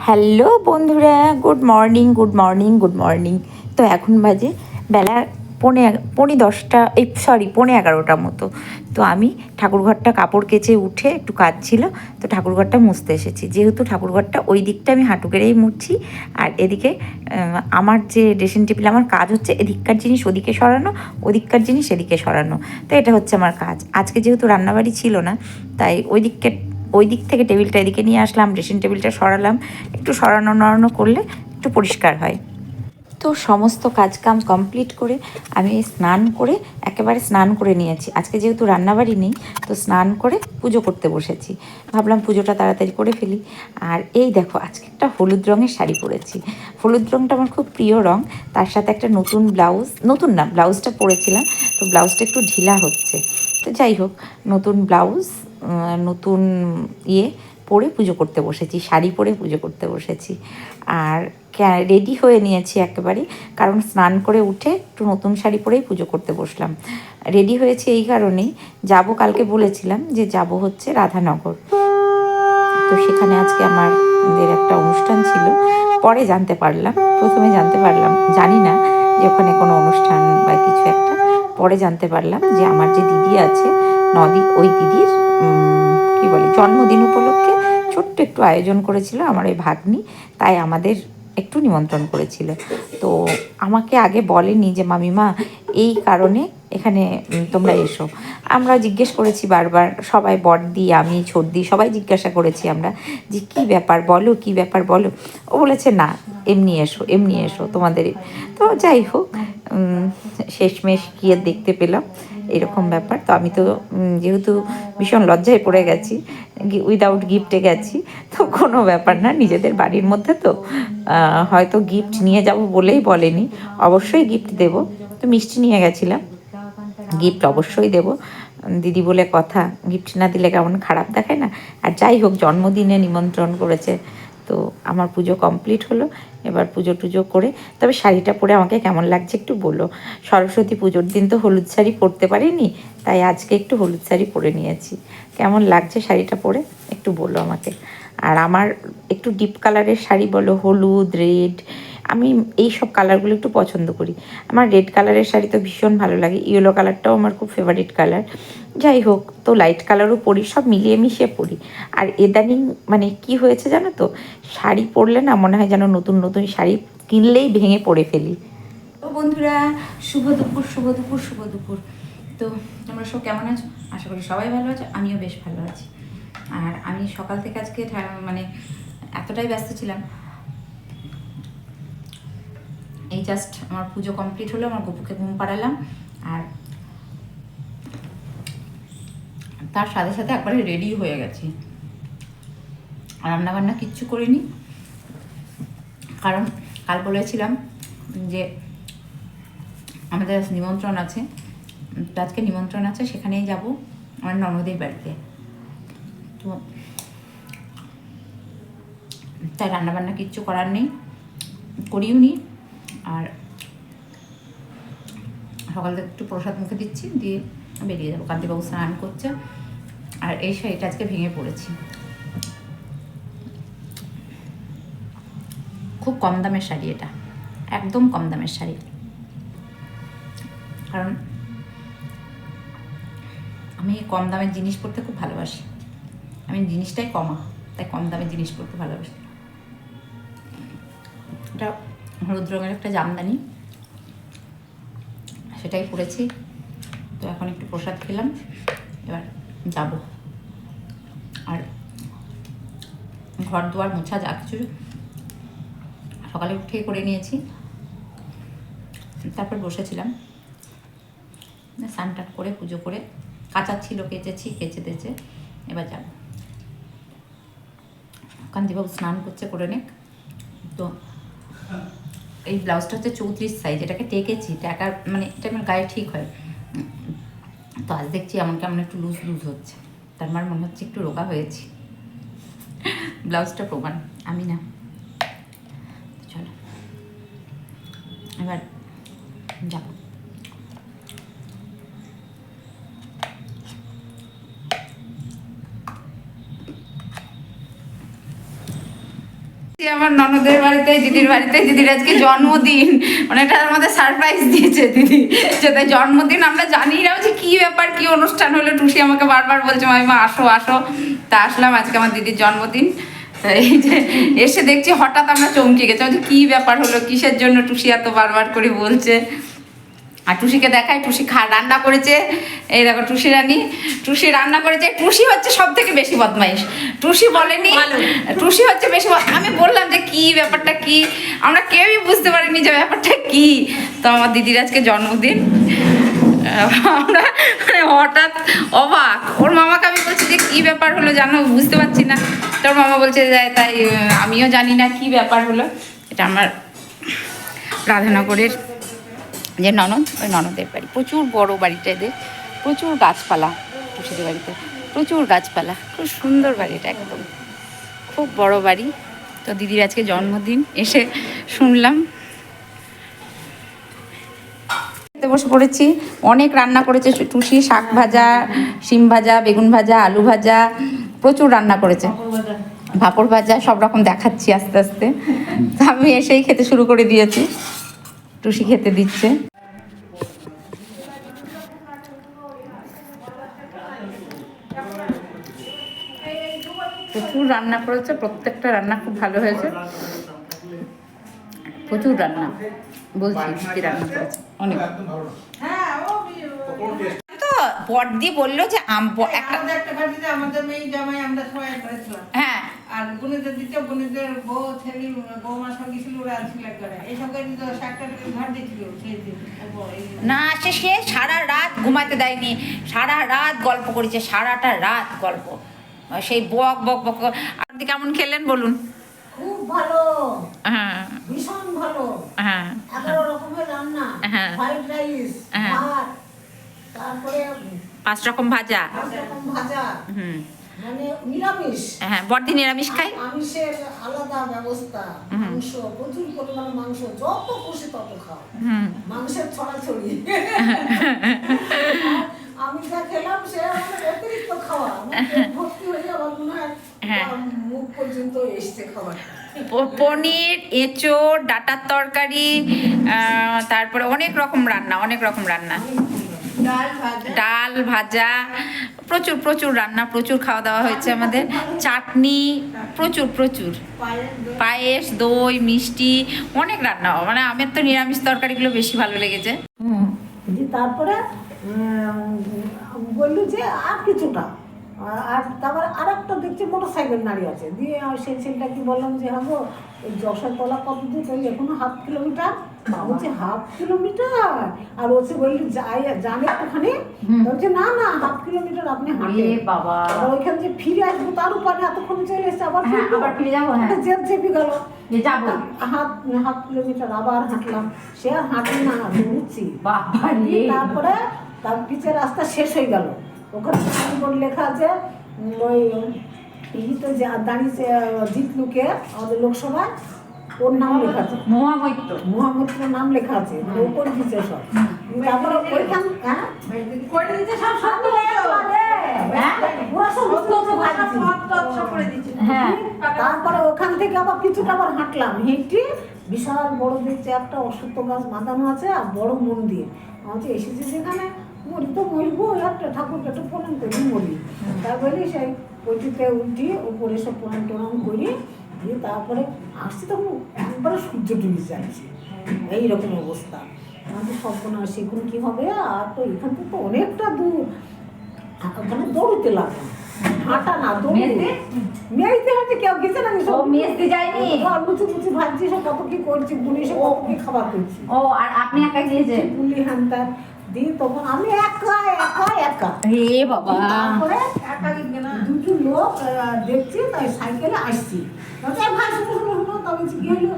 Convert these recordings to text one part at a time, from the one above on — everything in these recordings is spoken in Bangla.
হ্যালো বন্ধুরা, good morning good morning good morning. তো এখন বাজে বেলা পৌনে 10টা, পৌনে 11টার মতো। তো আমি ঠাকুরঘরটা কাপড় কেচে উঠে একটু কাজ ছিল, তো ঠাকুরঘরটা মুছতে এসেছি। যেহেতু ঠাকুরঘরটা ওই দিকটা আমি হাঁটু গেড়েই মুছছি, আর এদিকে আমার যে ড্রেসিং টেবিল, আমার কাজ হচ্ছে এদিককার জিনিস ওদিকে সরানো, ওদিককার জিনিস এদিকে সরানো। তো এটা হচ্ছে আমার কাজ। আজকে যেহেতু রান্নাবাড়ি ছিল না, তাই ওই দিক থেকে টেবিলটা এদিকে নিয়ে আসলাম, ড্রেসিং টেবিলটা সরালাম। একটু সরানো নড়ানো করলে একটু পরিষ্কার হয়। তো সমস্ত কাজকাম কমপ্লিট করে আমি একেবারে স্নান করে নিয়েছি। আজকে যেহেতু রান্নাবাড়ি নেই, তো স্নান করে পুজো করতে বসেছি। ভাবলাম পুজোটা তাড়াতাড়ি করে ফেলি। আর এই দেখো, আজকে একটা হলুদ রঙের শাড়ি পরেছি। হলুদ রঙটা আমার খুব প্রিয় রঙ। তার সাথে একটা নতুন ব্লাউজ, নতুন না, ব্লাউজটা পরেছিলাম, তো ব্লাউজটা একটু ঢিলা হচ্ছে। তো যাই হোক, নতুন ব্লাউজ, নতুন পরে পুজো করতে বসেছি, শাড়ি পরে পুজো করতে বসেছি। আর রেডি হয়ে নিয়েছি একেবারে, কারণ স্নান করে উঠে একটু নতুন শাড়ি পরেই পুজো করতে বসলাম। রেডি হয়েছি এই কারণেই, যাব, কালকে বলেছিলাম যে যাব হচ্ছে রাধানগর। তো সেখানে আজকে আমাদের একটা অনুষ্ঠান ছিল। পরে জানতে পারলাম, প্রথমে জানতে পারলাম, জানি না যে ওখানে কোনো অনুষ্ঠান বা কিছু একটা। পরে জানতে পারলাম যে আমার যে দিদি আছে, ওই দিদির কী বলে, জন্মদিন উপলক্ষে ছোট্ট একটু আয়োজন করেছিল আমার ওই ভাগ্নি। তাই আমাদের একটু নিমন্ত্রণ করেছিল। তো আমাকে আগে বলেনি যে মামিমা এই কারণে এখানে তোমরা এসো। আমরা জিজ্ঞেস করেছি বারবার, সবাই, বড়দি, আমি, ছোটদি, সবাই জিজ্ঞাসা করেছি আমরা যে কী ব্যাপার বলো, কী ব্যাপার বলো। ও বলেছে না, এমনি এসো, এমনি এসো তোমাদের। তো যাই হোক, শেষমেশ গিয়ে দেখতে পেলাম এরকম ব্যাপার। তো আমি তো যেহেতু ভীষণ লজ্জায় পড়ে গেছি, উইদাউট গিফটে গেছি, তো কোনো ব্যাপার না, নিজেদের বাড়ির মধ্যে তো হয়তো গিফট নিয়ে যাব বলেই বলেনি, অবশ্যই গিফট দেব। তো মিষ্টি নিয়ে গেছিলাম, গিফট অবশ্যই দেব, দিদি বলে কথা, গিফট না দিলে কেমন খারাপ দেখায় না। আর যাই হোক, জন্মদিনে নিমন্ত্রণ করেছে। তো আমার পুজো কমপ্লিট হলো। এবার পুজো টুজো করে, তবে শাড়িটা পরে আমাকে কেমন লাগছে একটু বলো। সরস্বতী পুজোর দিন তো হলুদ শাড়ি পরতে পারিনি, তাই আজকে একটু হলুদ শাড়ি পরে নিয়েছি। কেমন লাগছে শাড়িটা পরে একটু বলো আমাকে। আর আমার একটু ডিপ কালারের শাড়ি বলো, হলুদ, রেড, আমি এই সব কালারগুলো একটু পছন্দ করি। আমার রেড কালারের শাড়ি তো ভীষণ ভালো লাগে, ইয়েলো কালারটাও আমার খুব ফেভারিট কালার। যাই হোক, তো লাইট কালারও পরি, সব মিলিয়ে মিশিয়ে পরি। আর ইদানিং মানে কি হয়েছে জানো তো, শাড়ি পরলে না মনে হয় যেন নতুন নতুন শাড়ি কিনলেই ভেঙে পড়ে ফেলি। তো বন্ধুরা, শুভ দুপুর, শুভ দুপুর, শুভ দুপুর। তো তোমরা সব কেমন আছো? আশা করি সবাই ভালো আছো, আমিও বেশ ভালো আছি। আর আমি সকাল থেকে আজকে মানে এতটাই ব্যস্ত ছিলাম, এই জাস্ট আমার পুজো কমপ্লিট হলো, আমার গপুকে ঘুম পাড়ালাম, আর তার সাথে সাথে একবারে রেডি হয়ে গেছি। রান্নাবান্না কিচ্ছু করিনি, কারণ কাল বলেছিলাম যে আমাদের নিমন্ত্রণ আছে, আজকে নিমন্ত্রণ আছে, সেখানেই যাব আমার ননদের বাড়িতে। তো তাই রান্নাবান্না কিচ্ছু করার নেই, করিও নি। আর সকাল থেকে একটু প্রসাদ মুখে দিচ্ছি, দিয়ে বেরিয়ে যাবো। কান্তিবাবু স্নান করছে, আর এই শাড়িটা আজকে ভেঙে পড়েছি। খুব কম দামের শাড়ি এটা, একদম কম দামের শাড়ি, কারণ আমি কম দামের জিনিস পরতে খুব ভালোবাসি। আমি জিনিসটাই কমা, তাই কম দামের জিনিস পরতে ভালোবাসি। এটা হলুদ রঙের একটা জামদানি, সেটাই পরেছি। তো এখন একটু প্রসাদ খেলাম, এবার যাব। আর ঘর দুয়ার মোছা যা কিছু সকালে উঠে করে নিয়েছি, তারপর বসেছিলাম, স্নান টান করে পুজো করে, কাঁচা ছিল কেচেছি, কেচে তেচে এবার যাব। কান্তিবাবু স্নান করছে, করে নেক। তো এই ব্লাউজটা হচ্ছে 34 সাইজ, এটাকে টেকেছি, টাকার মানে এটা আমার গায়ে ঠিক হয়। তো আজ দেখছি এমন কেমন একটু লুজ লুজ হচ্ছে, তার মানে মনে হচ্ছে একটু রোগা হয়েছি। ব্লাউজটা প্রমাণ, আমি না। চলো এবার যাব। আমার ননদের বাড়িতে, দিদির বাড়িতে, দিদির আজকে জন্মদিন, মানে এটা আমাদের সারপ্রাইজ দিয়েছে দিদি, যে তাই জন্মদিন আমরা জানি না যে কি ব্যাপার, কি অনুষ্ঠান হলো। টুসি আমাকে বারবার বলছে মামিমা আসো আসো, তা আসলাম। আজকে আমার দিদির জন্মদিন, তো এই যে এসে দেখছি হঠাৎ আমরা চমকে গেছি যে কি ব্যাপার হলো, কিসের জন্য টুসি এত বারবার করে বলছে। আর টুসিকে দেখায়, টুসি রান্না করেছে। এই দেখো টুসি রানী, টুসি রান্না করেছে। টুসি হচ্ছে সব থেকে বেশি বদমাইশ। টুসি বলেনি, টুসি হচ্ছে বেশি আমি বললাম যে কি ব্যাপারটা কি, আমরা কেউই বুঝতে পারিনি যে ব্যাপারটা কি। তো আমার দিদির আজকে জন্মদিন, আমরা মানে হঠাৎ অবাক। ওর মামাকে আমি বলছি যে কী ব্যাপার হলো জানো, বুঝতে পারছি না। তোর মামা বলছে যে তাই আমিও জানি না কি ব্যাপার হলো। এটা আমার রাধানগরের যে ননদ, ওই ননদের বাড়ি। প্রচুর বড় বাড়িটা এদের, প্রচুর গাছপালা। টুসিদের বাড়িতে প্রচুর গাছপালা, খুব সুন্দর বাড়িটা, একদম খুব বড় বাড়ি। তো দিদির আজকে জন্মদিন, এসে শুনলাম। বসে পড়েছি, অনেক রান্না করেছে টুসি। শাক ভাজা, শিম ভাজা, বেগুন ভাজা, আলু ভাজা, প্রচুর রান্না করেছে। পাঁপড় ভাজা, সব রকম দেখাচ্ছি আস্তে আস্তে। তো আমি এসেই খেতে শুরু করে দিয়েছি, টুসি খেতে দিচ্ছে। প্রচুর রান্না করেছে, প্রত্যেকটা রান্না খুব ভালো হয়েছে। প্রচুর রান্না, বলছি কি রান্না করেছে অনেক। তো বড়দি বললো যে একটা আমাদের মেয়ে জামাই আমরা সবাই করেছিলাম। হ্যাঁ, আর বোনেদের দিতে বোনেদের বউ ছেলে বৌমা সঙ্গে ছিল, ওরা সিলেক্ট করে এইসব শাকটা ঘর দিয়েছিল সেই দিন। না সে সারা রাত ঘুমাতে দেয়নি, সারা রাত গল্প করেছে, সারাটা রাত গল্প, সেই বক বক বক। আপনি কেমন খেলেন বলুন? খুব ভালো, হ্যাঁ ভীষণ ভালো। হ্যাঁ 11 রকমের রান্না, হ্যাঁ। ফ্রাইড রাইস, হ্যাঁ। ভাত, তারপরে 5 রকম ভাজা। 5 রকম ভাজা, হুম, মানে নিরামিষ। হ্যাঁ বড়দি নিরামিষ খায়। আমিষের আলাদা ব্যবস্থা, মাংস প্রচুর পরিমাণ, মাংস যত খুশি তত খাও, মাংসের ছড়াছড়ি। আমি যা খেলাম সে আমাদের অতিরিক্ত খাওয়া, আমার পেট ভর্তি হয়ে আমার মনে হয় মুখ পর্যন্ত এসছে খাবার। পনির, এঁচোড়, ডাটার তরকারি, তারপরে অনেক রকম রান্না, অনেক রকম রান্না, ডাল ভাজা, প্রচুর প্রচুর রান্না, প্রচুর খাওয়া দাওয়া হয়েছে আমাদের। চাটনি, প্রচুর প্রচুর, পায়েস, দই, মিষ্টি, অনেক রান্না। মানে আমার তো নিরামিষ তরকারিগুলো বেশি ভালো লেগেছে। তারপরে বললো যে আর কিছুটা, আর তারপরে আর একটা দেখছি মোটর সাইকেল দাঁড়িয়ে আছে। দিয়ে সেই ছেলেটা কি বললাম যে হাগো ওই যশোর তলা কত দূর, ওই এখনো 1/2 কিলোমিটার। বলছে 1/2 কিলোমিটার? আর ওসে বললি জানে একটুখানি, বলছে না না 1/2 কিলোমিটার আপনি হাঁটে বাবা, ওইখানে যে ফিরে আসবো তার উপরে এতক্ষণ চলে এসছে, আবার ফিরে যাবো। জেদ চেপে গেল, হাফ কিলোমিটার আবার হাঁটলাম। সে আর হাঁটি না, দৌড়ছি। তারপরে তার পিছের রাস্তা শেষ হয়ে গেল, ওখানে সাইনবোর্ড লেখা আছে, ওই ইতে দাঁড়িয়েছে জিতলুকে আমাদের লোকসভায়, ওর নাম লেখা আছে, মহামৈত্র নাম লেখা আছে, মানে ও করে দিচ্ছে সব। তারপরে ওইখান তারপরে ওখান থেকে আবার কিছুটা আবার হাঁটলাম, হেঁটে বিশাল বড় দেখছে একটা অশ্বত্থ গাছ বাঁধানো আছে আর বড় মন্দির। আমাকে এসেছি যেখানে মরি তো মরবো, একটা ঠাকুরকে একটু প্রণাম করি মরি। তারপরে সেই ওইটিতে উঠি, ওপরে সব প্রণাম টনাম করি, দিয়ে তারপরে আসছি তখন একবারে সূর্য ডুবে যাচ্ছে, এইরকম অবস্থা। আমাদের স্বপ্ন সেখান কী হবে, আর তো এখান থেকে তো অনেকটা দূর, ওখানে দৌড়তে লাগলাম, হাঁটা না দৌড়তে। মেয়েতে হচ্ছে কেউ গেছে না, মেয়েতে যায়নি, লুচি মুচি ভাজছি, সব কত কি করছি, বুনি সে কত কি খাবার করছি। ও আর আপনি একা গিয়েছেন? বুলি হান্তার দিয়ে তখন আমি একা একা একা, হে বাবা। তারপরে দুটো লোক দেখছি, তাই সাইকেলে আসছি। ভাই শুনো শুনো শুনো, তা বলছি কি হলো,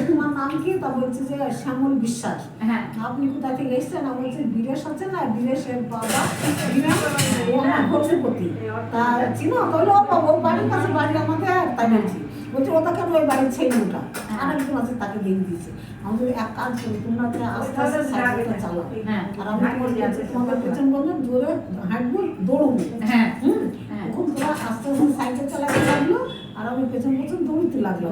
তোমার নাম কি? তা বলছে যে শ্যামল বিশ্বাস। হ্যাঁ, আপনি কোথা থেকে এসছেন? আমি বলছি বীরেশ আছে না, বীরেশের বাবা ভগ্নপতি, তা চিনো? তাহলে ও বাবা, ও বাড়ির কাছে বাড়ি আমাদের, তাই বলছি। বলছি ওটা কেন ওই বাড়ির ছেলেটা আরেকজন আছে, তাকে দিয়ে দিয়েছে। আমি যদি এক কাজ করি, তোমরা আস্তে আস্তে সাইকেলটা চালাও, আর আমি তোমাদের পেছন বললাম জোরে হাঁটবো, দৌড়বো। হ্যাঁ, এখন তোরা আস্তে আস্তে সাইকেল চালাতে লাগলো, আর আমি পেছন পেছন দৌড়তে লাগলাম।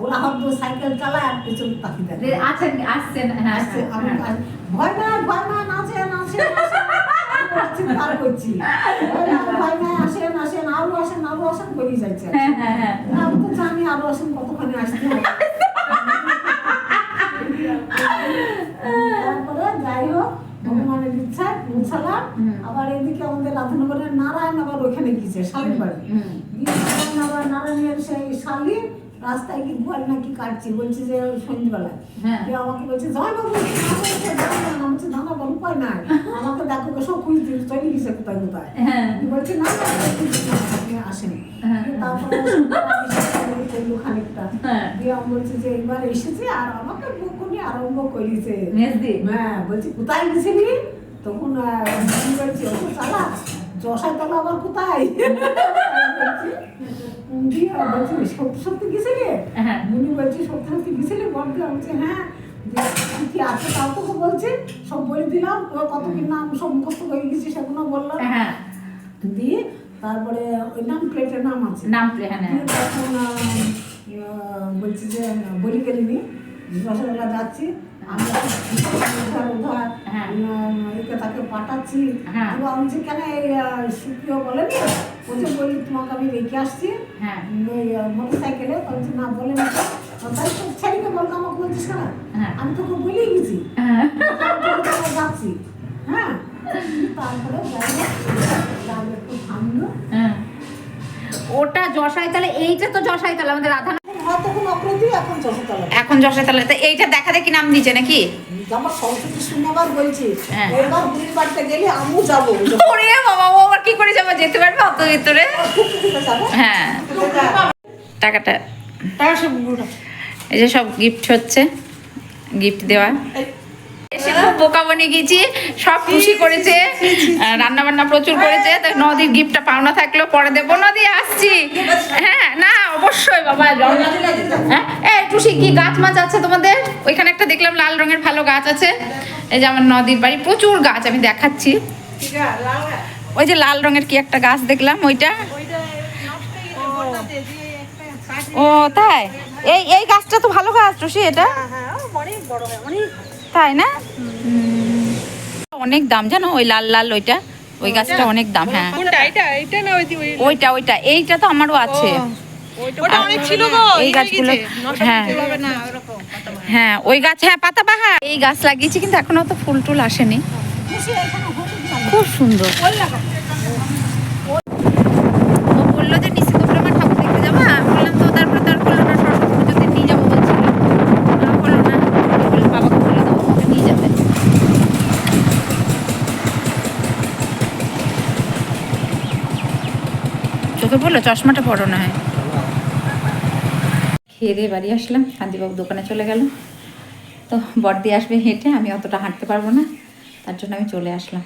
ওরা হয়তো সাইকেল চালায় আর পেছন তাকিয়ে দেখে আসছেন হ্যাঁ আসছে, আমি ভয় নাই নাচে চিৎকার করছি, ভয় নাই আসেন আরো আসেন বেরিয়ে যাচ্ছে। আমি তো জানি আরো আসেন কতখানি আসতে হবে। তারপরে যাই হোক ভগবানের ইচ্ছায় পৌঁছালাম। আবার এদিকে আমাদের রাধানগরের নারায়ণ আবার ওইখানে গিয়েছে শালির বাড়ি। আবার নারায়ণের সেই শালি রাস্তায় কি গোয়াল নাকি কাটছি, বলছে যে সন্ধ্যেবেলায় আমাকে বলছে জয় বাবু বলছে দাঁড়াবার উপায় নাই, আমাকে দেখো সব খুঁজ চলে গেছে কোথায় বলছে না আপনি আসেন। তারপরে খানিকটা দিয়ে আমি বলছি যে এবার এসেছে আর আমাকে বকুনি আরম্ভ করেছে। হ্যাঁ বলছি কোথায় গেছিলি, তখন বলছি ও চালা যশাতলা আবার কোথায় বলছি সত্যি গেছিলি, মুনি বলছি সত্যি গেছিলি বলতে বলছে হ্যাঁ কি আছে তাও তোকে বলছি সব বলে দিলাম, কত কি নাম সব মুখস্থ হয়ে গেছি সেগুলো বললাম। দিয়ে তারপরে ওই নাম প্লেটের নাম আছে তখন বলছি যে বলি গেলিনি রসগোল্লা যাচ্ছি আমরা একে তাকে পাঠাচ্ছি। আমি যে কেন সুপ্রিয় বলেনি, বলছে বলি তোমাকে আমি রেখে আসছি ওই মোটর সাইকেলে, বলছি না বলে না তাই তো ছেলেকে বলতো আমাকে বলছিস কেন, আমি তোকে বলেই গেছি যাচ্ছি। হ্যাঁ তারপরে একটু থামলো। ওটা যশাইতলা, এইটা তো যশাইতলা আমাদের রাধা তখন অপ্রতি এখন যশোতলা, এখন যশোতলা। তো এইটা দেখা দেখি নাম দিচ্ছে নাকি? আমার সরস্বতী শূন্যবার বলছি এবার বুড়ির বাড়িতে গেলে আমিও যাবো। ওরে বাবা, ও আবার কি করে যাবো, যেতে পারবে অত ভিতরে? হ্যাঁ টাকাটা এই যে সব গিফট হচ্ছে, গিফট দেওয়া। এসে খুব বোকা বনে গেছি, সব খুশি করেছে, রান্না বান্না প্রচুর করেছে। তো নদীর গিফটটা পাওনা থাকলো পরে দেবো। নদী আসছি। হ্যাঁ না অবশ্যই বাবা। হ্যাঁ এই টুসি কি গাছ মাছ আছে তোমাদের ওইখানে? একটা দেখলাম লাল রঙের ভালো গাছ আছে। এই যে আমার নদীর বাড়ি প্রচুর গাছ, আমি দেখাচ্ছি। ওই যে লাল রঙের কি একটা গাছ দেখলাম, ওইটা। ও তাই, এই গাছটা তো ভালো গাছ টুসি, এটা তাই না? অনেক দাম জানো ওই লাল লাল ওইটা, ওই গাছটা অনেক দাম। হ্যাঁ ওইটা এইটা তো আমারও আছে। এই গাছগুলো হ্যাঁ হ্যাঁ ওই গাছ, হ্যাঁ পাতাবাহার এই গাছ লাগিয়েছি, কিন্তু এখনো তো ফুল টুল আসেনি। খুব সুন্দর। ও বললো যে নিচে তো আমার ঠাকুর দেখতে যাবো, বললাম তো তারপরে তার বললো না সরস্বতী পুজোতে নিয়ে যাবো বলছিল, বললো না বাবাকে বলে দেবো নিয়ে যাবে। চোখে বললো চশমাটা পড়ো না। হয় খেয়ে দিয়ে বাড়ি আসলাম, শান্তিবাবু দোকানে চলে গেল। তো বড়দি আসবে হেঁটে, আমি অতটা হাঁটতে পারবো না, তার জন্য আমি চলে আসলাম।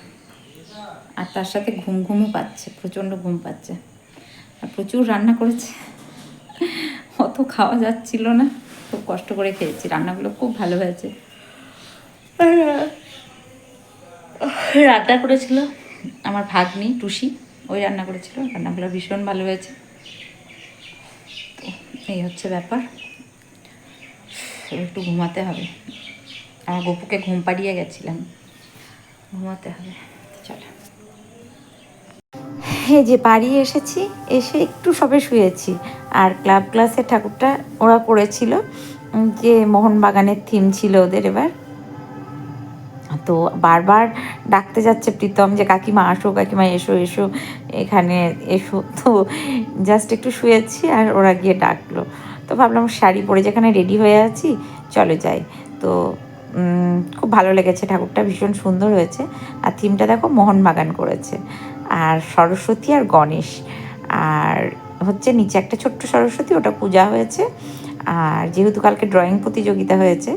আর তার সাথে ঘুমও পাচ্ছে, প্রচণ্ড ঘুম পাচ্ছে। আর প্রচুর রান্না করেছে, অত খাওয়া যাচ্ছিল না, খুব কষ্ট করে খেয়েছি। রান্নাগুলো খুব ভালো হয়েছে। রান্না করেছিল আমার ভাগ্নি টুসি, ওই রান্না করেছিল, রান্নাগুলো ভীষণ ভালো হয়েছে। তো এই হচ্ছে ব্যাপার। একটু ঘুমাতে হবে, আমার গপুকে ঘুম পাড়িয়ে গেছিলাম, ঘুমাতে হবে। চলো এই যে বাড়ি এসেছি, এসে একটু সবে শুয়েছি। আর ক্লাসের ঠাকুরটা ওরা করেছিল, যে মোহনবাগানের থিম ছিল ওদের এবার। তো বারবার ডাকতে যাচ্ছে প্রীতম যে কাকিমা আসো, কাকিমা এসো এসো এখানে এসো। তো জাস্ট একটু শুয়েছি আর ওরা গিয়ে ডাকলো। তো ভাবলাম শাড়ি পরে যেখানে রেডি হয়ে আছি চলে যাই। তো খুব ভালো লেগেছে, ঠাকুরটা ভীষণ সুন্দর হয়েছে। আর থিমটা দেখো মোহনবাগান করেছে, আর সরস্বতী আর গণেশ, আর হচ্ছে নিচে একটা ছোট্ট সরস্বতী, ওটা পূজা হয়েছে। আর যেহেতু কালকে ড্রয়িং প্রতিযোগিতা হয়েছে,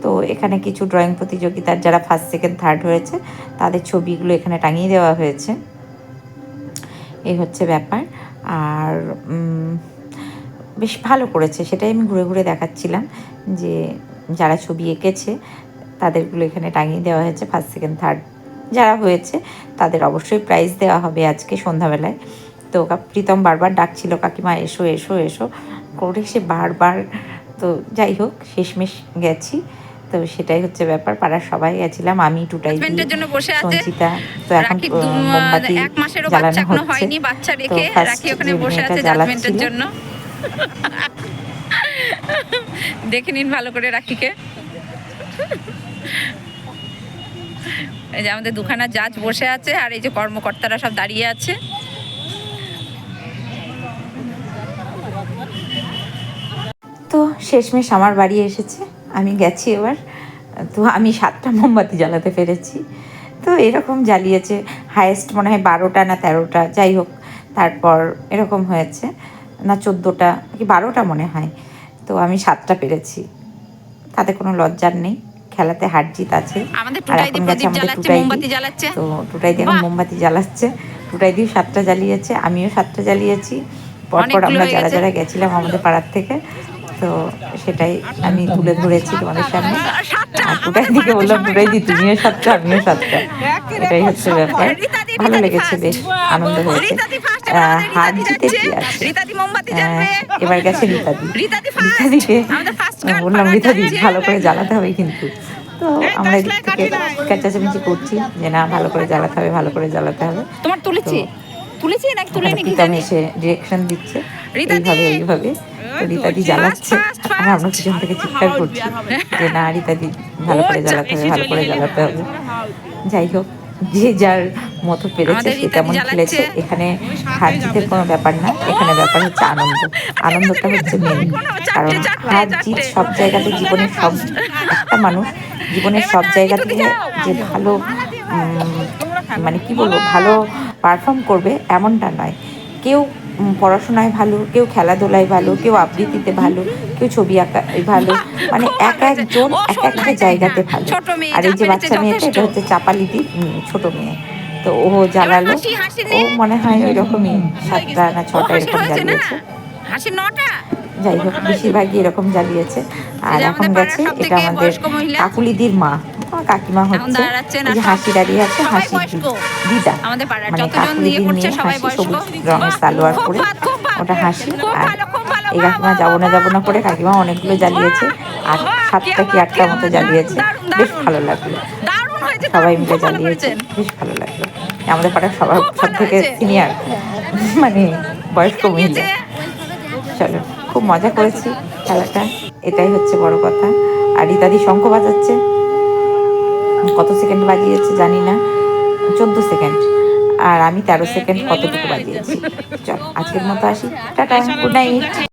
তো এখানে কিছু ড্রয়িং প্রতিযোগিতার যারা ফার্স্ট সেকেন্ড থার্ড হয়েছে তাদের ছবিগুলো এখানে টাঙিয়ে দেওয়া হয়েছে। এই হচ্ছে ব্যাপার। আর বেশ ভালো করেছে, সেটাই আমি ঘুরে ঘুরে দেখাচ্ছিলাম যে যারা ছবি এঁকেছে তাদেরগুলো এখানে টাঙিয়ে দেওয়া হয়েছে। ফার্স্ট সেকেন্ড থার্ড যারা হয়েছে তাদের অবশ্যই প্রাইজ দেওয়া হবে আজকে সন্ধ্যাবেলায়। তো প্রীতম বারবার ডাকছিল কাকিমা এসো এসো এসো করে, সে বারবার। তো যাই হোক শেষমেশ গেছি। তো সেটাই হচ্ছে ব্যাপার, পাড়ার সবাই গেছিলাম, আমি টুটাই দিয়ে, হাজবেন্ডের জন্য বসে আছে সঞ্চিতা। তো এখন রাখি মোমবাতি 1 মাসেরও জ্বালানো বাচ্চা এখনো হচ্ছে। হয়নি, বাচ্চা তো রেখে ফার্স্ট রাখি ওখানে যে বসে মেয়েটা আছে জাজমেন্টের জ্বালাচ্ছিল, জন্য। দেখে নিন ভালো করে রাখিকে। এই যে আমাদের দুখানা জাজ বসে আছে, আর এই যে কর্মকর্তারা সব দাঁড়িয়ে আছে। তো শেষমেশ আমার বাড়ি এসেছে, আমি গেছি এবার। তো আমি 7টা মোমবাতি জ্বালাতে পেরেছি। তো এরকম জ্বালিয়েছে, হায়েস্ট মনে হয় 12টা না 13টা, যাই হোক। তারপর এরকম হয়েছে না 14টা কি 12টা মনে হয়। তো আমি 7টা পেরেছি, তাতে কোনো লজ্জার নেই, খেলাতে হার জিত আছে। আমাদের আর টুটাইদি এখন গেছে প্রদীপ আমাদের জ্বালাচ্ছে, টুটাইদি। মোমবাতি জ্বালাচ্ছে। তো টুটাইদি এখন বাহ! মোমবাতি জ্বালাচ্ছে, টুটাইদিও 7টা জ্বালিয়েছে, আমিও 7টা জ্বালিয়েছি। পরপর অনেকগুলো আমরা হয়ে যারা গেছে। যারা গেছিলাম আমাদের পাড়ার থেকে, তো সেটাই আমি তুলে ধরেছি তোমাদের সামনে। আর টুটাই দিকে বললাম, টুটাই দি তুমিও 7টা আমিও 7টা, এটাই হচ্ছে ব্যাপার। ভালো লেগেছে, বেশ আনন্দ হয়েছে। হার জিতে কি আছে, এবার গেছে রীতাদি। রীতাদিকে বললাম, রীতাদি ভালো করে জ্বালাতে হবে কিন্তু। তো আমরা এদিক থেকে চেঁচামেচি করছি যে না ভালো করে জ্বালাতে হবে, ভালো করে জ্বালাতে হবে। তোমার তুলেছি তুলেছি নাকি তুলে নাকি প্রীতম এসে ডিরেকশন দিচ্ছে, রীতাদি! এইভাবে এইভাবে। তো রীতাদি জ্বালাচ্ছে, আর আমরা পিছন থেকে চিৎকার করছি যে না রীতাদি ভালো করে জ্বালাতে হবে, ভালো করে জ্বালাতে হবে। যাই হোক, যে যার মতো পেরেছে আমাদের সে রীতাদি তেমন জ্বালাচ্ছে। খেলেছে। এখানে হার জিতের কোনো ব্যাপার না, এখানে ব্যাপার হচ্ছে আনন্দ। আনন্দটা হচ্ছে মেন, কারণ হার জিত সব জায়গাতে জীবনের সব, একটা মানুষ জীবনের সব জায়গা থেকে যে ভালো মানে কি বলবো ভালো পারফর্ম করবে এমনটা নয়। কেউ পড়াশোনায় ভালো, কেউ খেলাধুলায় ভালো, কেউ আবৃত্তিতে ভালো, কেউ ছবি আঁকায় ভালো, মানে এক একজন এক একটা জায়গাতে ভালো। আর এই যে বাচ্চা মেয়েটা, এটা হচ্ছে চাপালিদির ছোট মেয়ে। তো ও জ্বালালো, ও মনে হয় ওই রকমই 7টা না 6টা এরকম জ্বালিয়েছে। হাসি 9টা। যাই হোক বেশিরভাগই এরকম জ্বালিয়েছে। আর এই যে এখন আমাদের গেছে, পাড়ার এটা সবথেকে আমাদের বয়স্ক মহিলা। কাকুলিদির মা, আমার কাকিমা এখন হচ্ছে। দাঁড়াচ্ছেন এই যে আর হাসি দাঁড়িয়ে আছে, সবাই হাসির বয়স্ক। দিদা, আমাদের পাড়ার মানে যতজন ইয়ে কাকুলিদির করছে মেয়ে সবাই হাসি, বয়স্ক। সবুজ রঙের সালোয়ার খুব পরে, ভালো, খুব ভালো। ওটা হাসি। খুব আর ভালো, খুব ভালো। এই কাকিমা যাবো না করে কাকিমা অনেকগুলো জ্বালিয়েছে, আর 7টা কি 8টা মতো জ্বালিয়েছে। বেশ ভালো লাগলো, দারুণ হয়েছে, সবাই দারুণ, মিলে খুব ভালো জ্বালিয়েছে, করেছেন। বেশ ভালো লাগলো। আমাদের পাড়ার সবার খুব সব ভালো থেকে হয়েছে। সিনিয়র মানে বয়স্ক মহিলা। চলো, খুব মজা করেছি খেলাটা, এটাই হচ্ছে বড় কথা। আর ইত্যাদি শঙ্খ বাজাচ্ছে, কত সেকেন্ড বাজিয়েছে জানি না, 14 সেকেন্ড, আর আমি 13 সেকেন্ড কতটুকু বাজিয়েছি। চল আজকের মতো আসি, টাটা, গুড নাইট।